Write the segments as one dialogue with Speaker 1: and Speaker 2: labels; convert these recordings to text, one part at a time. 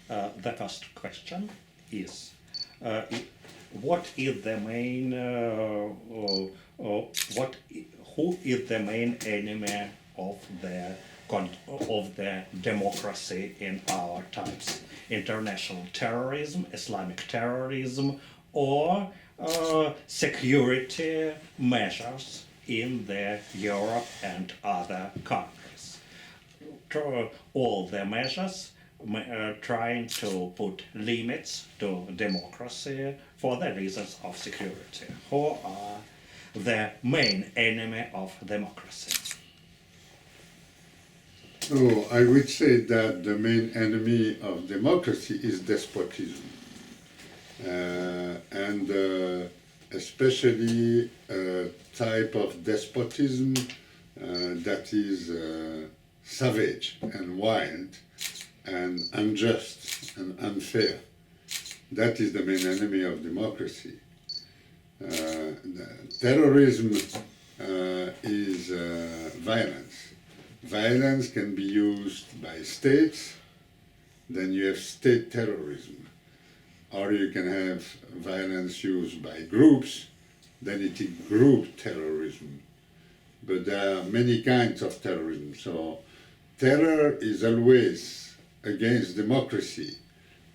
Speaker 1: The first question is, what is the main, who is the main enemy of the democracy in our times? International terrorism, Islamic terrorism, or security measures in the Europe and other countries. All the measures trying to put limits to democracy for the reasons of security. Who are the main enemy of democracy?
Speaker 2: Oh, I would say that the main enemy of democracy is despotism. And especially a type of despotism that is savage and wild and unjust and unfair. That is the main enemy of democracy. Terrorism is violence. Violence can be used by states, then you have state terrorism. Or you can have violence used by groups, then it is group terrorism. But there are many kinds of terrorism. So terror is always against democracy.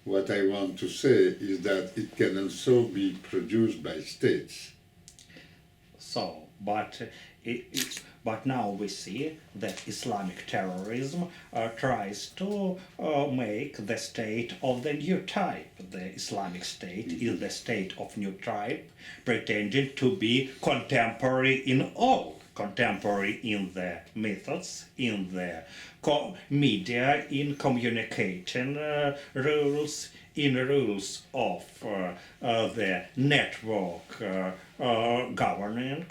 Speaker 2: What I want to say is that it can also be produced by states.
Speaker 1: So, but now we see that Islamic terrorism tries to make the state of the new type. The Islamic State is the state of new type, pretending to be contemporary in all. Contemporary in the methods, in the media, in communicating rules, in rules of the network governing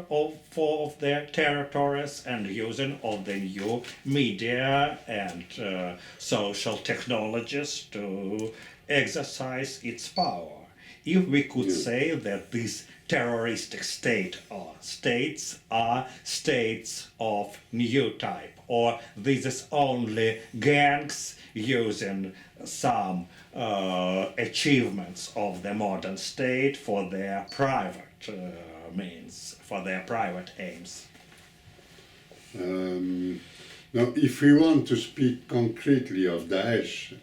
Speaker 1: of their territories, and using of the new media and social technologies to exercise its power. If we could say that this terroristic state or states are states of new type, or this is only gangs using some achievements of the modern state for their private means, for their private aims.
Speaker 2: Now, if we want to speak concretely of Daesh,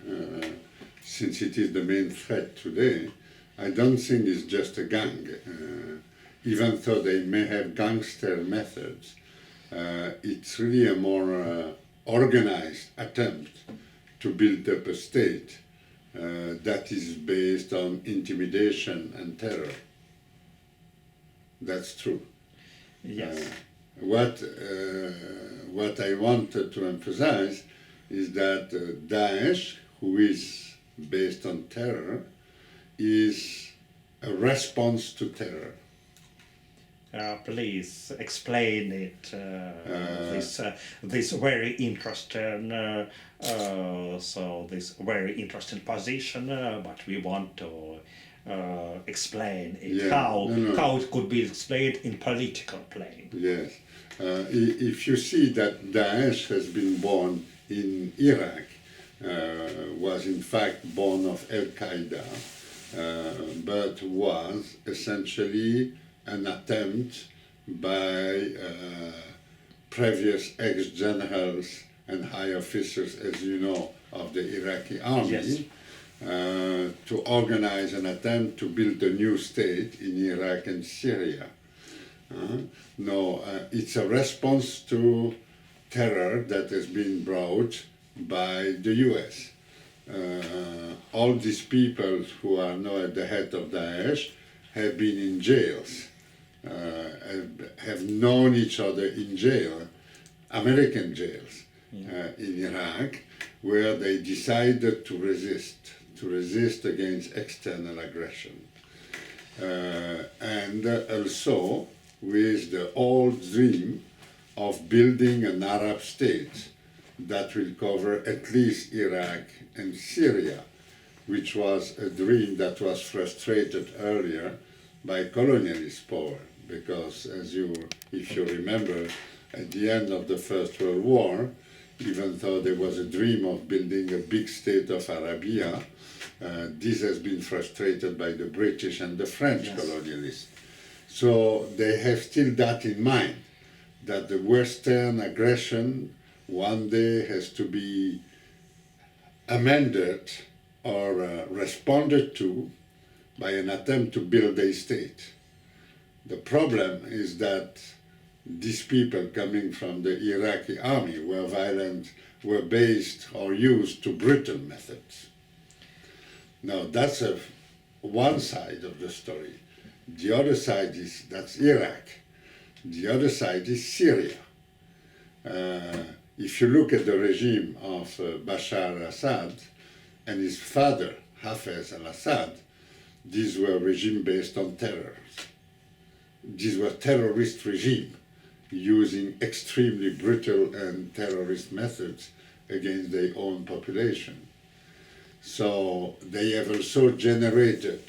Speaker 2: since it is the main threat today, I don't think it's just a gang. Even though they may have gangster methods, it's really a more organized attempt to build up a state that is based on intimidation and terror. That's true.
Speaker 1: Yes.
Speaker 2: What I wanted to emphasize is that Daesh, who is based on terror, is a response to terror.
Speaker 1: Please explain it. This very interesting, this very interesting position. But we want to explain it. How it could be explained in political plane.
Speaker 2: Yes. If you see that Daesh has been born in Iraq, was in fact born of Al-Qaeda, but was essentially an attempt by previous ex-generals and high officers, as you know, of the Iraqi army,
Speaker 1: Yes.
Speaker 2: To organize an attempt to build a new state in Iraq and Syria. It's a response to terror that has been brought by the US. All these people who are now at the head of Daesh have been in jails, have known each other in jail, American jails, in Iraq, where they decided to resist against external aggression. And also with the old dream of building an Arab state that will cover at least Iraq and Syria, which was a dream that was frustrated earlier by colonialist power, because if you remember, at the end of the First World War, even though there was a dream of building a big state of Arabia. This has been frustrated by the British and the French colonialists. So they have still that in mind, that the Western aggression one day has to be amended or responded to by an attempt to build a state. The problem is that these people coming from the Iraqi army were violent, were based or used to brutal methods. Now that's one side of the story. The other side that's Iraq. The other side is Syria. If you look at the regime of Bashar al-Assad and his father, Hafez al-Assad, these were regimes based on terror. These were terrorist regimes using extremely brutal and terrorist methods against their own population. So they have also generated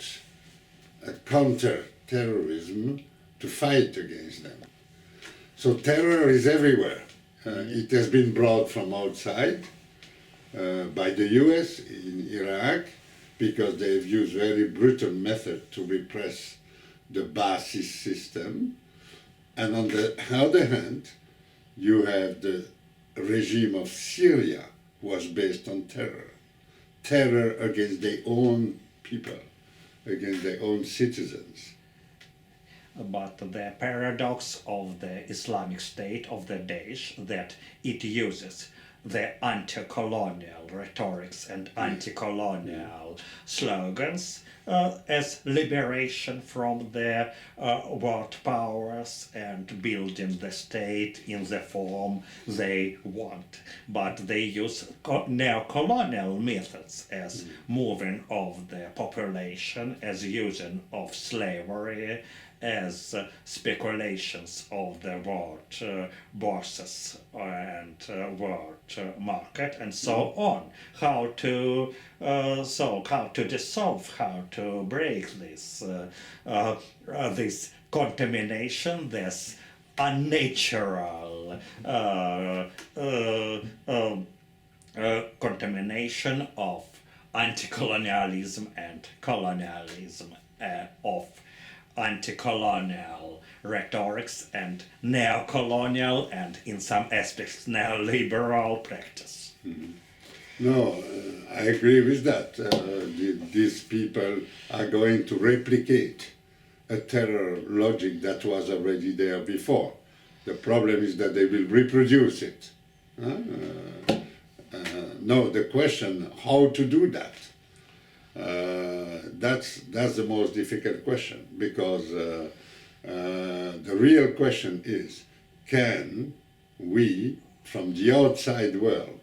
Speaker 2: a counter-terrorism to fight against them. So terror is everywhere. It has been brought from outside by the US in Iraq, because they've used very brutal methods to repress the Ba'athist system. And on the other hand, you have the regime of Syria was based on terror. Terror against their own people, against their own citizens.
Speaker 1: But the paradox of the Islamic State of the Daesh, that it uses the anti-colonial rhetorics and anti-colonial slogans as liberation from the world powers and building the state in the form they want. But they use neo-colonial methods as moving of the population, as using of slavery, as speculations of the world bourses and world market, and so on. How to dissolve, how to break this this contamination, this unnatural contamination of anti-colonialism and colonialism, of anti-colonial rhetorics and neo-colonial and in some aspects neoliberal practice.
Speaker 2: Mm-hmm. No, I agree with that. These people are going to replicate a terror logic that was already there before. The problem is that they will reproduce it. No, the question, how to do that? That's the most difficult question, because the real question is, can we, from the outside world,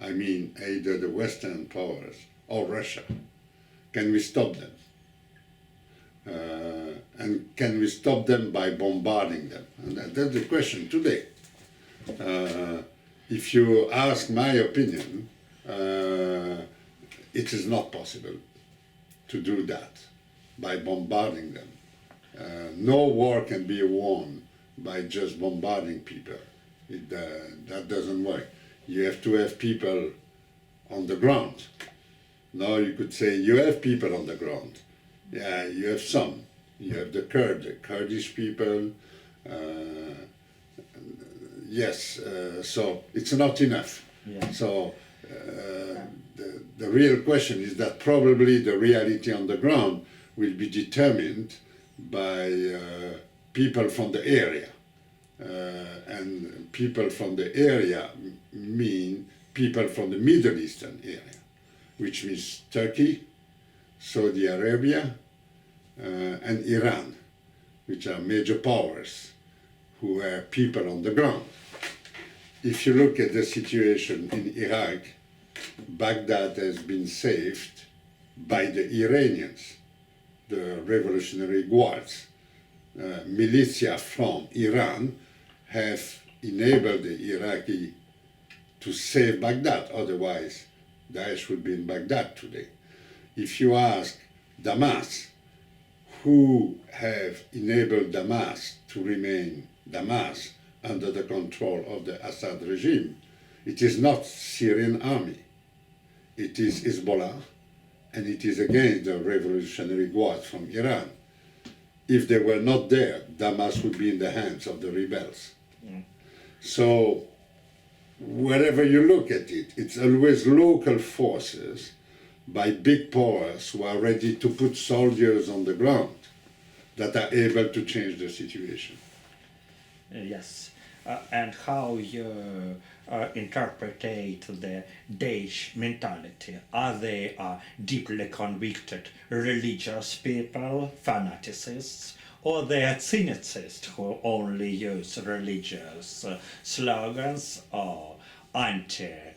Speaker 2: I mean either the Western powers or Russia, can we stop them? And can we stop them by bombarding them? And that's the question today. If you ask my opinion, it is not possible to do that by bombarding them. No war can be won by just bombarding people. That doesn't work. You have to have people on the ground. Now you could say you have people on the ground. Yeah, you have some. You have the Kurdish people. Yes, so it's not enough.
Speaker 1: Yeah.
Speaker 2: So the real question is that probably the reality on the ground will be determined by people from the area. And people from the area mean people from the Middle Eastern area, which means Turkey, Saudi Arabia, and Iran, which are major powers who are people on the ground. If you look at the situation in Iraq, Baghdad has been saved by the Iranians, the Revolutionary Guards. Militia from Iran have enabled the Iraqi to save Baghdad, otherwise Daesh would be in Baghdad today. If you ask Damas, who have enabled Damas to remain Damas under the control of the Assad regime, It is not Syrian army. It is Hezbollah, and it is against the Revolutionary Guard from Iran. If they were not there, Damas would be in the hands of the rebels. So wherever you look at it, it's always local forces by big powers who are ready to put soldiers on the ground that are able to change the situation.
Speaker 1: Yes. And how you interpret the Daesh mentality? Are they deeply convicted religious people, fanaticists, or they are cynicists who only use religious slogans or anti-modern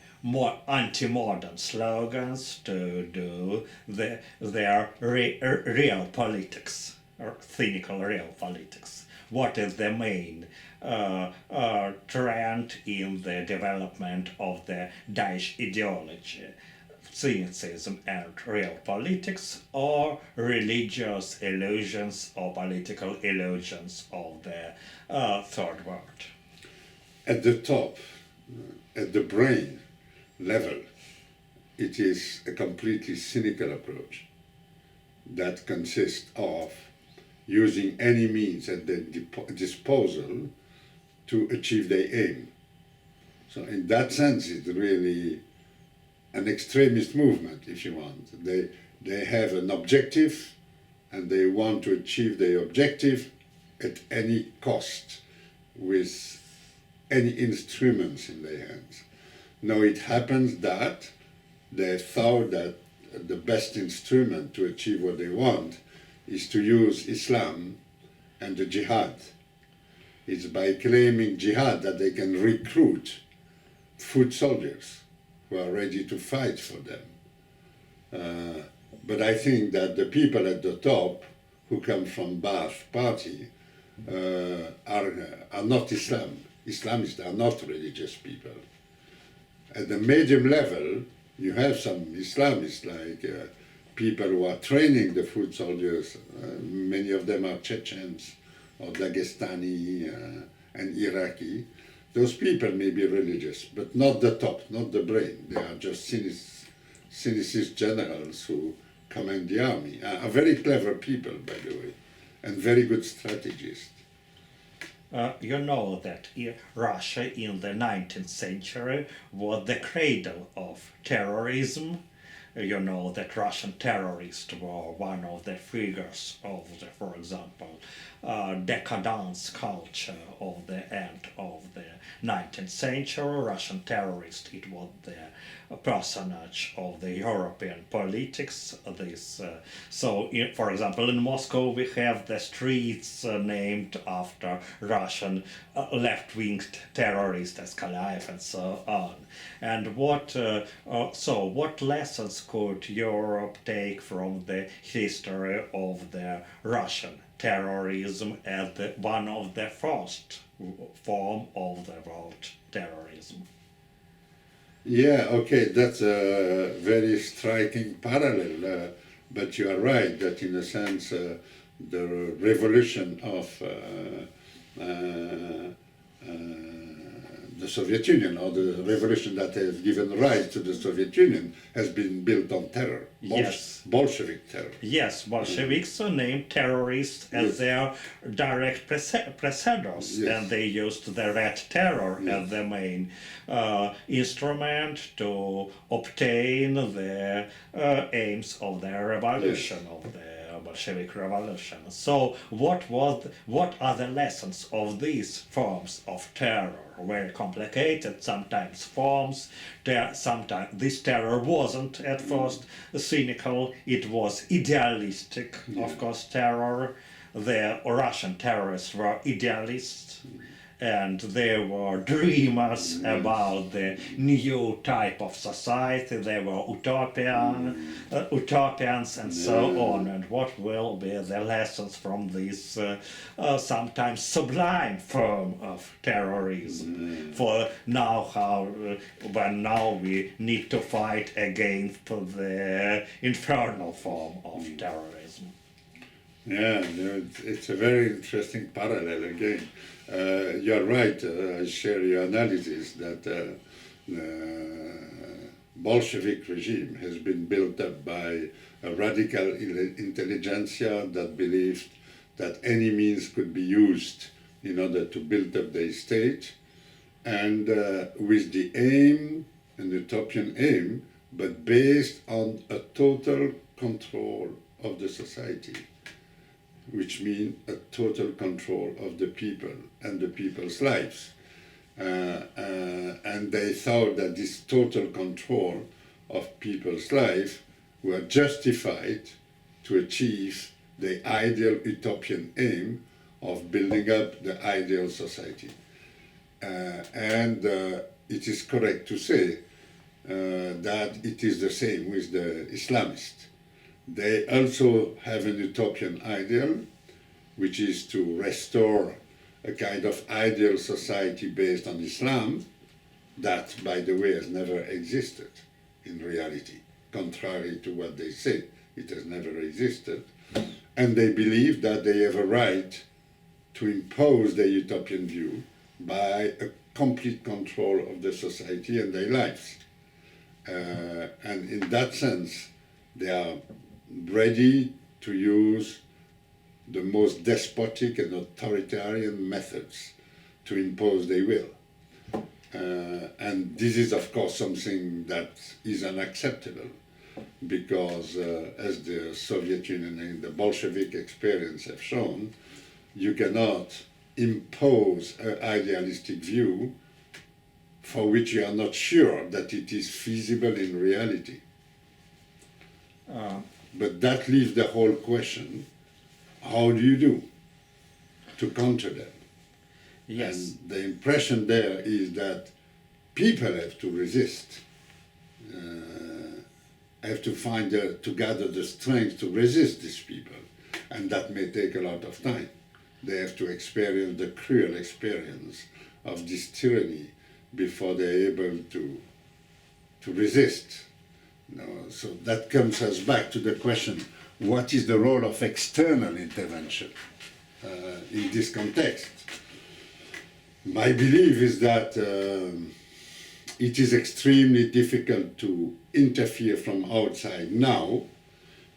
Speaker 1: slogans to do their real politics, or cynical real politics? What is the main trend in the development of the Daesh ideology? Cynicism and real politics, or religious illusions or political illusions of the third world?
Speaker 2: At the top, at the brain level, it is a completely cynical approach that consists of using any means at their disposal to achieve their aim. So in that sense, it's really an extremist movement, if you want. They have an objective, and they want to achieve their objective at any cost, with any instruments in their hands. Now it happens that they thought that the best instrument to achieve what they want is to use Islam and the jihad. It's by claiming jihad that they can recruit foot soldiers who are ready to fight for them. But I think that the people at the top who come from Baath party are not Islamists are not religious people. At the medium level, you have some Islamists, like people who are training the foot soldiers. Many of them are Chechens or Dagestani and Iraqi. Those people may be religious, but not the top, not the brain. They are just cynicist generals who command the army. Are very clever people, by the way, and very good strategists.
Speaker 1: You know that Russia in the 19th century was the cradle of terrorism. You know that Russian terrorists were one of the figures of the, for example, decadence culture of the end of the 19th century. Russian terrorist, it was the personage of the European politics. For example, in Moscow we have the streets named after Russian left-wing terrorists as Kalaev and so on. And what lessons could Europe take from the history of the Russian terrorism as one of the first form of the world terrorism?
Speaker 2: Yeah, okay, that's a very striking parallel, but you are right that in a sense the revolution of the Soviet Union, or the revolution that has given rise to the Soviet Union, has been built on terror.
Speaker 1: Yes.
Speaker 2: Bolshevik terror.
Speaker 1: Yes, Bolsheviks named terrorists as their direct preceders, and they used the Red Terror as the main instrument to obtain the aims of the revolution, of the Bolshevik Revolution. So what are the lessons of these forms of terror? Very complicated, sometimes forms. Sometimes this terror wasn't at first cynical, it was idealistic, of course, terror. The Russian terrorists were idealists, and they were dreamers about the new type of society. They were utopians and so on. And what will be the lessons from this sometimes sublime form of terrorism? For now, when now we need to fight against the infernal form of terrorism.
Speaker 2: Yeah, it's a very interesting parallel again. You're right, I share your analysis that Bolshevik regime has been built up by a radical intelligentsia that believed that any means could be used in order to build up the state, and with the aim, an utopian aim, but based on a total control of the society, which means a total control of the people and the people's lives. And they thought that this total control of people's life were justified to achieve the ideal utopian aim of building up the ideal society. And it is correct to say that it is the same with the Islamists. They also have an utopian ideal, which is to restore a kind of ideal society based on Islam, that, by the way, has never existed in reality. Contrary to what they say, it has never existed. And they believe that they have a right to impose their utopian view by a complete control of the society and their lives. And in that sense, they are ready to use the most despotic and authoritarian methods to impose their will. And this is, of course, something that is unacceptable, because as the Soviet Union and the Bolshevik experience have shown, you cannot impose an idealistic view for which you are not sure that it is feasible in reality. But that leaves the whole question: how do you do to counter them?
Speaker 1: Yes.
Speaker 2: And the impression there is that people have to resist, have to find to gather the strength to resist these people, and that may take a lot of time. They have to experience the cruel experience of this tyranny before they're able to resist. So that comes us back to the question: what is the role of external intervention in this context? My belief is that it is extremely difficult to interfere from outside now,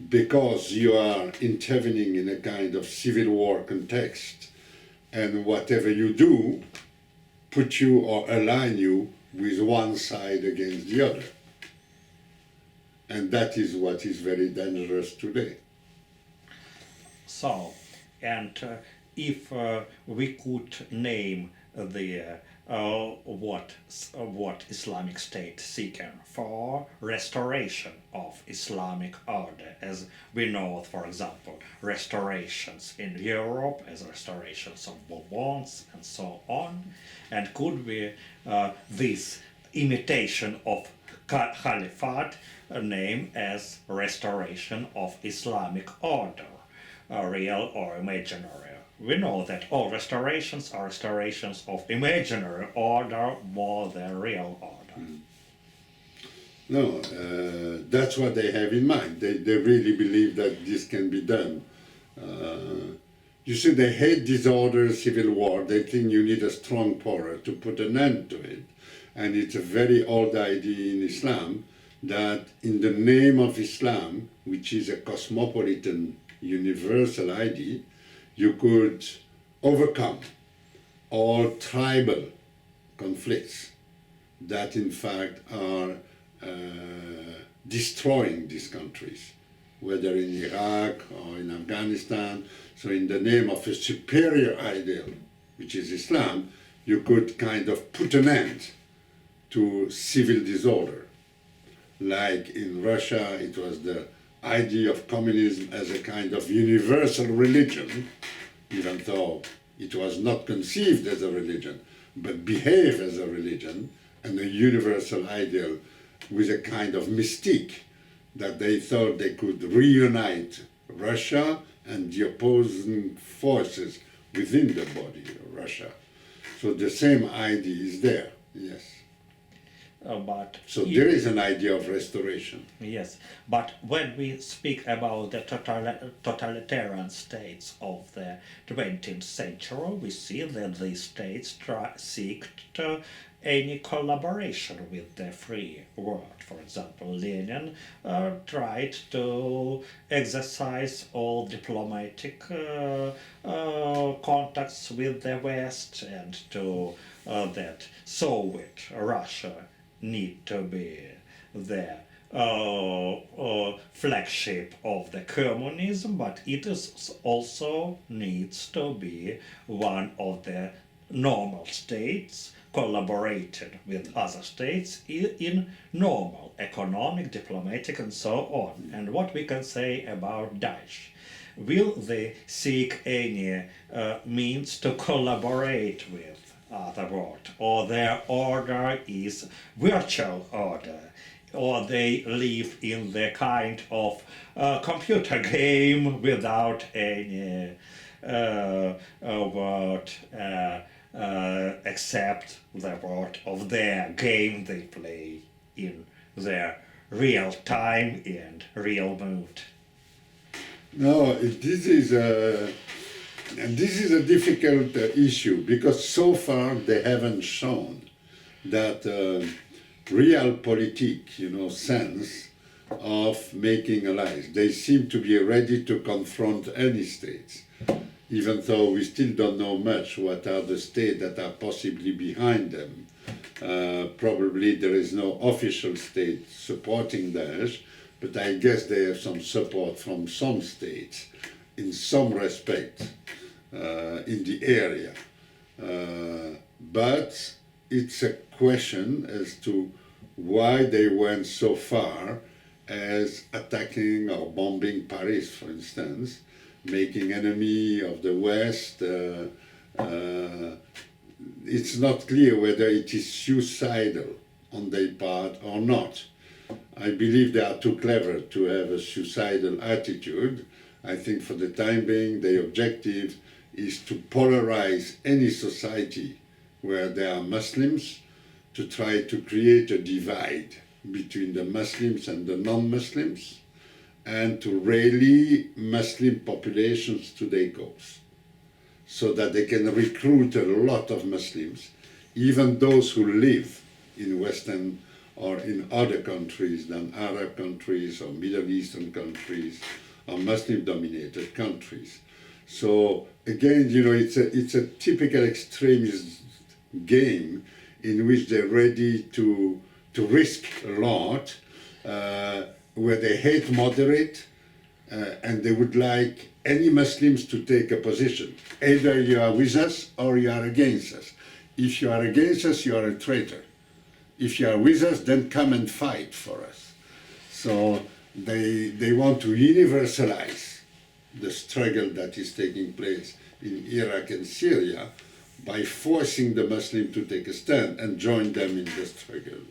Speaker 2: because you are intervening in a kind of civil war context, and whatever you do put you or align you with one side against the other. And that is what is very dangerous today.
Speaker 1: So, and if we could name the what Islamic State seeking for restoration of Islamic order, as we know, for example, restorations in Europe, as restorations of Bourbons and so on, and could be this imitation of Caliphate name as restoration of Islamic order, real or imaginary. We know that all restorations are restorations of imaginary order more than real order.
Speaker 2: No, that's what they have in mind. They really believe that this can be done. You see, they hate disorder, civil war. They think you need a strong power to put an end to it. And it's a very old idea in Islam that in the name of Islam, which is a cosmopolitan, universal idea, you could overcome all tribal conflicts that in fact are destroying these countries, whether in Iraq or in Afghanistan. So in the name of a superior ideal, which is Islam, you could kind of put an end to civil disorder. Like in Russia, it was the idea of communism as a kind of universal religion, even though it was not conceived as a religion, but behaved as a religion, and a universal ideal with a kind of mystique that they thought they could reunite Russia and the opposing forces within the body of Russia. So the same idea is there, yes. So there is an idea of restoration.
Speaker 1: Yes, but when we speak about the totalitarian states of the 20th century, we see that these states seek any collaboration with the free world. For example, Lenin tried to exercise all diplomatic contacts with the West, and to that Soviet Russia need to be the flagship of the communism, but it is also needs to be one of the normal states collaborated with other states in normal economic, diplomatic, and so on. And what we can say about Daesh? Will they seek any means to collaborate with other world, or their order is virtual order, or they live in the kind of computer game without any word except the word of their game they play in their real time and real mood.
Speaker 2: No, this is a difficult issue, because so far they haven't shown that realpolitik, sense of making allies. They seem to be ready to confront any states, even though we still don't know much what are the states that are possibly behind them. Probably there is no official state supporting Daesh, but I guess they have some support from some states in some respect in the area. But it's a question as to why they went so far as attacking or bombing Paris, for instance, making enemy of the West. It's not clear whether it is suicidal on their part or not. I believe they are too clever to have a suicidal attitude. I think for the time being, their objective is to polarize any society where there are Muslims, to try to create a divide between the Muslims and the non-Muslims, and to rally Muslim populations to their cause, so that they can recruit a lot of Muslims, even those who live in Western or in other countries than Arab countries or Middle Eastern countries or Muslim-dominated countries. So again, it's a typical extremist game in which they're ready to risk a lot, where they hate moderate, and they would like any Muslims to take a position. Either you are with us or you are against us. If you are against us, you are a traitor. If you are with us, then come and fight for us. So they want to universalize the struggle that is taking place in Iraq and Syria by forcing the Muslim to take a stand and join them in the struggle.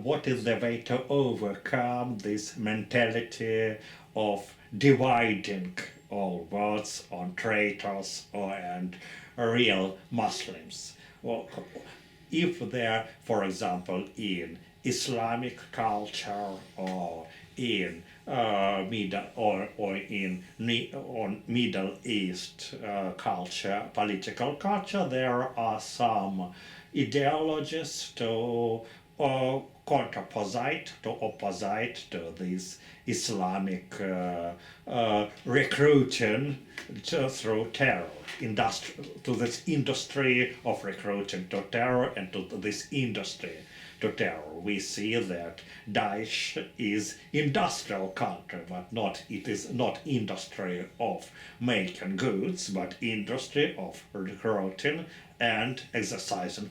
Speaker 1: What is the way to overcome this mentality of dividing all words on traitors and real Muslims? Well, if they're, for example, in Islamic culture or in Middle East culture, political culture, there are some ideologies to opposite to this Islamic recruiting through terror, to this industry of recruiting to terror, and to this industry to terror. We see that Daesh is industrial country, but it is not industry of making goods, but industry of recruiting and exercising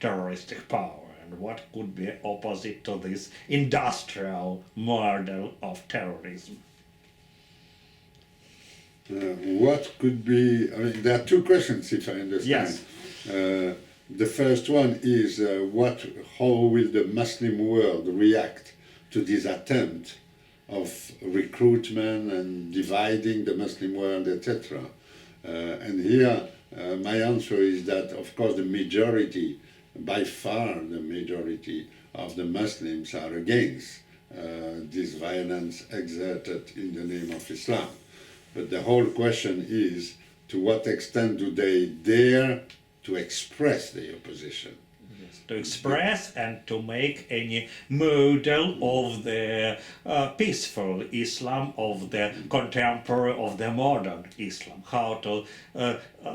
Speaker 1: terroristic power. And what could be opposite to this industrial model of terrorism?
Speaker 2: What could be, there are two questions, if I understand.
Speaker 1: Yes.
Speaker 2: The first one is how will the Muslim world react to this attempt of recruitment and dividing the Muslim world, etc. And here my answer is that, of course, the majority, by far the majority of the Muslims are against this violence exerted in the name of Islam. But the whole question is to what extent do they dare to express their opposition.
Speaker 1: To express and to make any model of the peaceful Islam, of the contemporary, of the modern Islam. How to,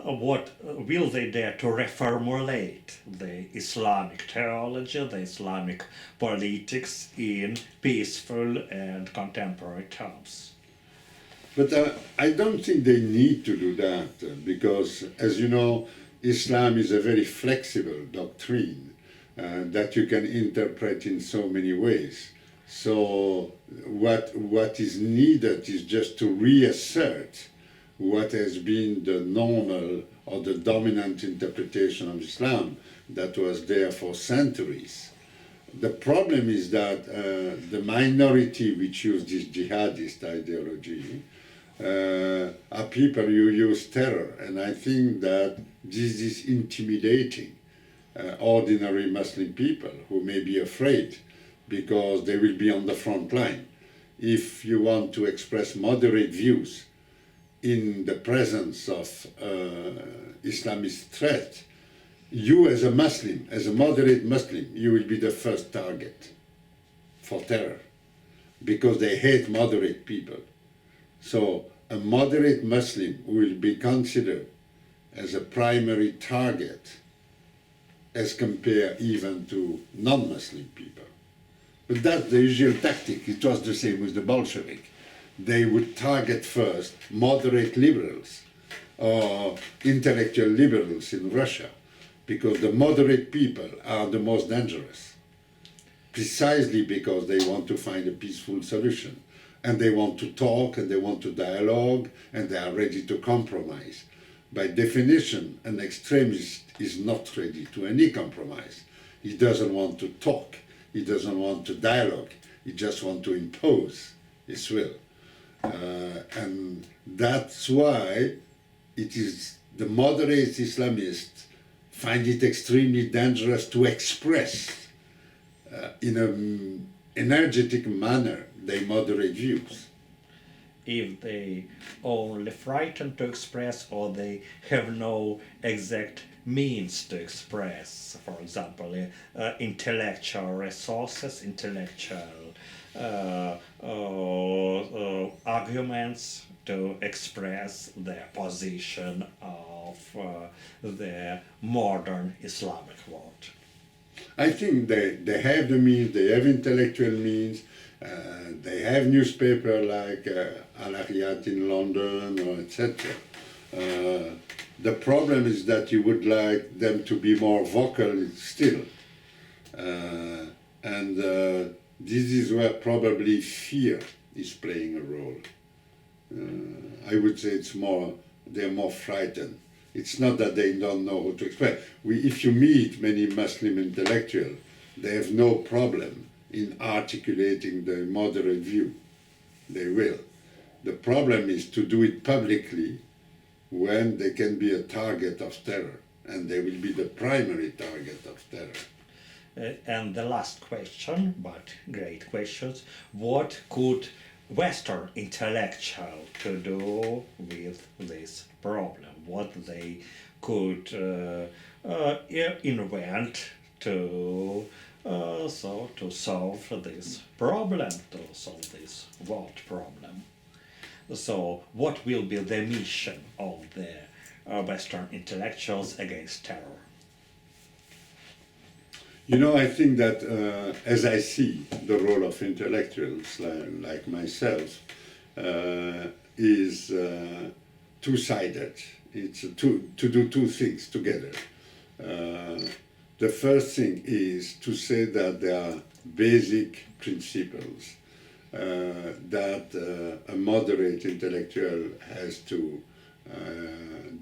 Speaker 1: what will they dare to reformulate the Islamic theology, the Islamic politics in peaceful and contemporary terms?
Speaker 2: But I don't think they need to do that because, as you know, Islam is a very flexible doctrine that you can interpret in so many ways. So what is needed is just to reassert what has been the normal or the dominant interpretation of Islam that was there for centuries. The problem is that the minority which use this jihadist ideology are people who use terror, and I think that this is intimidating ordinary Muslim people who may be afraid because they will be on the front line. If you want to express moderate views in the presence of Islamist threat, you as a Muslim, as a moderate Muslim, you will be the first target for terror because they hate moderate people. So a moderate Muslim will be considered as a primary target as compared even to non-Muslim people. But that's the usual tactic. It was the same with the Bolshevik. They would target first moderate liberals or intellectual liberals in Russia because the moderate people are the most dangerous, precisely because they want to find a peaceful solution. And they want to talk, and they want to dialogue, and they are ready to compromise. By definition, an extremist is not ready to any compromise. He doesn't want to talk, he doesn't want to dialogue, he just wants to impose his will. And that's why it is the moderate Islamists find it extremely dangerous to express in an energetic manner their moderate views.
Speaker 1: If they only frighten to express or they have no exact means to express, for example, intellectual resources, intellectual arguments to express their position of the modern Islamic world.
Speaker 2: I think they have the means, they have intellectual means, they have newspaper like Al-Ariyat in London or etc. The problem is that you would like them to be more vocal still. And this is where probably fear is playing a role. I would say they're more frightened. It's not that they don't know how to express. If you meet many Muslim intellectuals, they have no problem in articulating their moderate view. They will. The problem is to do it publicly when they can be a target of terror, and they will be the primary target of terror.
Speaker 1: And the last question, but great questions, what could Western intellectual to do with this problem? What they could invent to solve this problem, to solve this world problem. So what will be the mission of the Western intellectuals against terror?
Speaker 2: You know, I think that as I see the role of intellectuals like myself is two-sided. It's to do two things together. The first thing is to say that there are basic principles that a moderate intellectual has to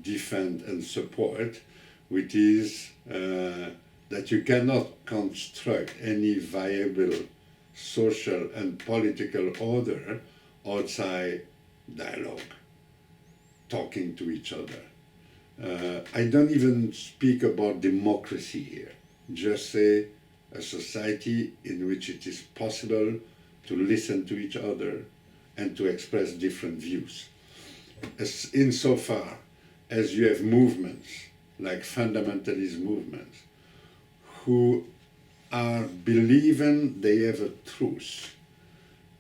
Speaker 2: defend and support, which is that you cannot construct any viable social and political order outside dialogue, talking to each other. I don't even speak about democracy here. Just say a society in which it is possible to listen to each other and to express different views. Insofar as you have movements like fundamentalist movements who are believing they have a truth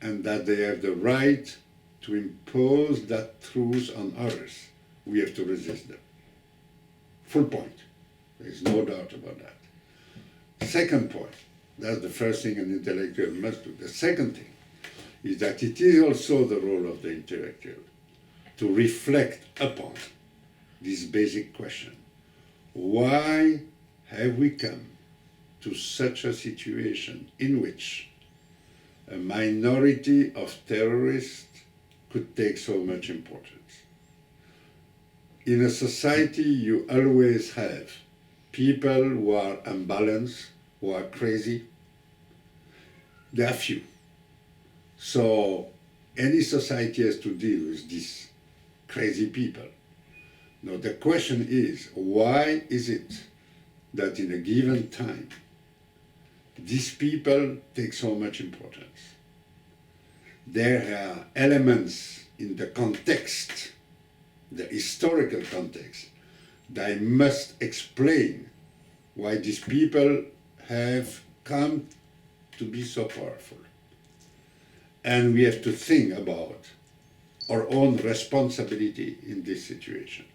Speaker 2: and that they have the right to impose that truth on others, we have to resist them. Full point. There is no doubt about that. Second point, that's the first thing an intellectual must do. The second thing is that it is also the role of the intellectual to reflect upon this basic question. Why have we come to such a situation in which a minority of terrorists could take so much importance? In a society, you always have people who are unbalanced, who are crazy. There are few. So any society has to deal with these crazy people. Now the question is, why is it that in a given time these people take so much importance? There are elements in the context, the historical context, that must explain why these people have come to be so powerful. And we have to think about our own responsibility in this situation.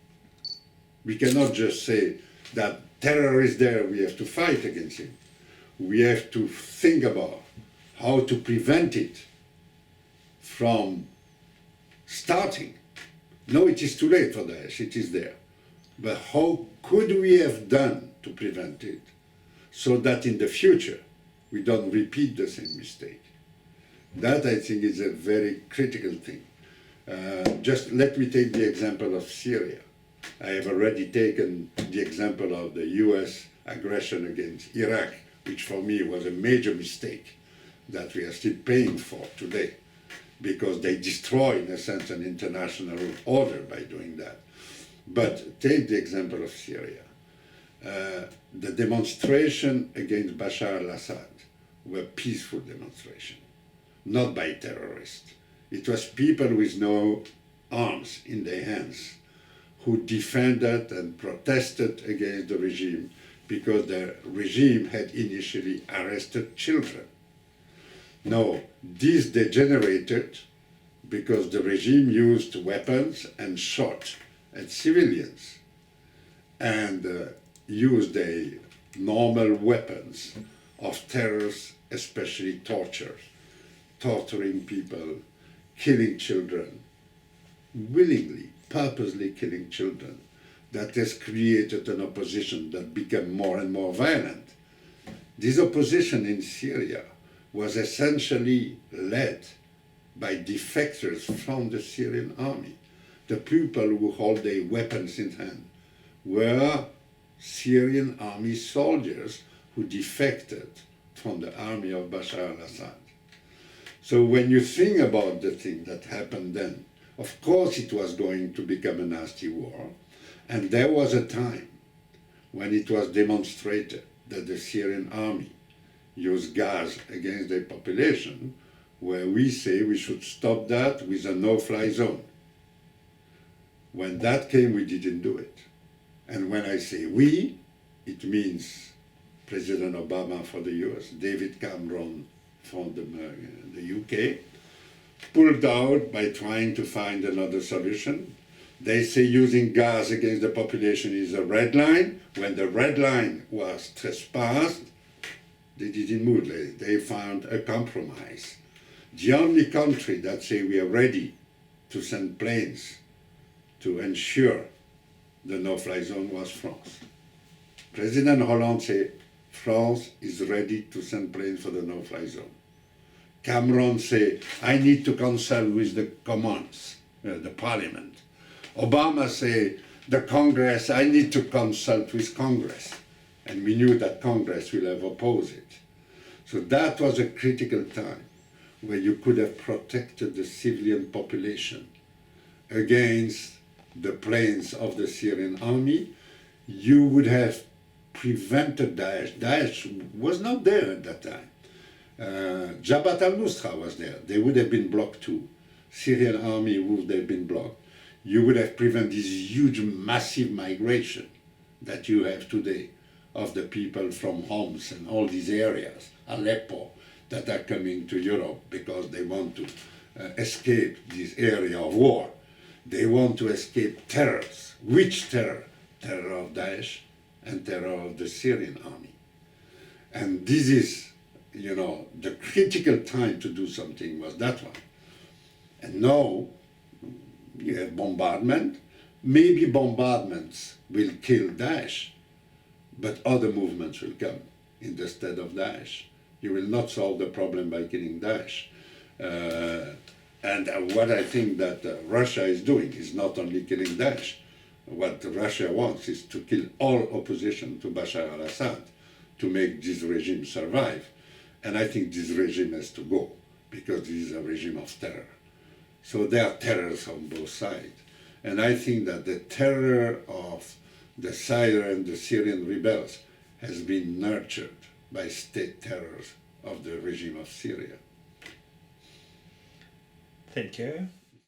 Speaker 2: We cannot just say that terror is there, we have to fight against him. We have to think about how to prevent it from starting. No, it is too late for Daesh, it is there. But how could we have done to prevent it so that in the future we don't repeat the same mistake? That, I think, is a very critical thing. Just let me take the example of Syria. I have already taken the example of the US aggression against Iraq, which for me was a major mistake that we are still paying for today, because they destroy, in a sense, an international order by doing that. But take the example of Syria. The demonstration against Bashar al-Assad were peaceful demonstrations, not by terrorists. It was people with no arms in their hands who defended and protested against the regime because the regime had initially arrested children. Now, this degenerated because the regime used weapons and shot at civilians and used the normal weapons of terrors, especially torture, torturing people, killing children, willingly, purposely killing children. That has created an opposition that became more and more violent. This opposition in Syria was essentially led by defectors from the Syrian army. The people who hold their weapons in hand were Syrian army soldiers who defected from the army of Bashar al-Assad. So when you think about the thing that happened then, of course it was going to become a nasty war, and there was a time when it was demonstrated that the Syrian army used gas against their population, where we say we should stop that with a no-fly zone. When that came, we didn't do it. And when I say we, it means President Obama for the US, David Cameron from the UK, pulled out by trying to find another solution. They say using gas against the population is a red line. When the red line was trespassed, they didn't move. They found a compromise. The only country that say we are ready to send planes to ensure the no-fly zone was France. President Hollande said France is ready to send planes for the no-fly zone. Cameron said, I need to consult with the commons, the parliament. Obama said, the Congress, I need to consult with Congress. And we knew that Congress will have opposed it. So that was a critical time where you could have protected the civilian population against the planes of the Syrian army. You would have prevented Daesh. Daesh was not there at that time. Jabhat al-Nusra was there. They would have been blocked too. Syrian army would have been blocked. you would have prevented this huge, massive migration that you have today of the people from Homs and all these areas, Aleppo, that are coming to Europe because they want to escape this area of war. They want to escape terrors. Which terror? Terror of Daesh and terror of the Syrian army. And this is, you know, the critical time to do something was that one. And now you have bombardment. Maybe bombardments will kill Daesh, but other movements will come in the stead of Daesh. You will not solve the problem by killing Daesh. And what I think that Russia is doing is not only killing Daesh. What Russia wants is to kill all opposition to Bashar al-Assad to make this regime survive. And I think this regime has to go because this is a regime of terror. So there are terrors on both sides. And I think that the terror of the Syrian and the Syrian rebels has been nurtured by state terrors of the regime of Syria.
Speaker 1: Thank you.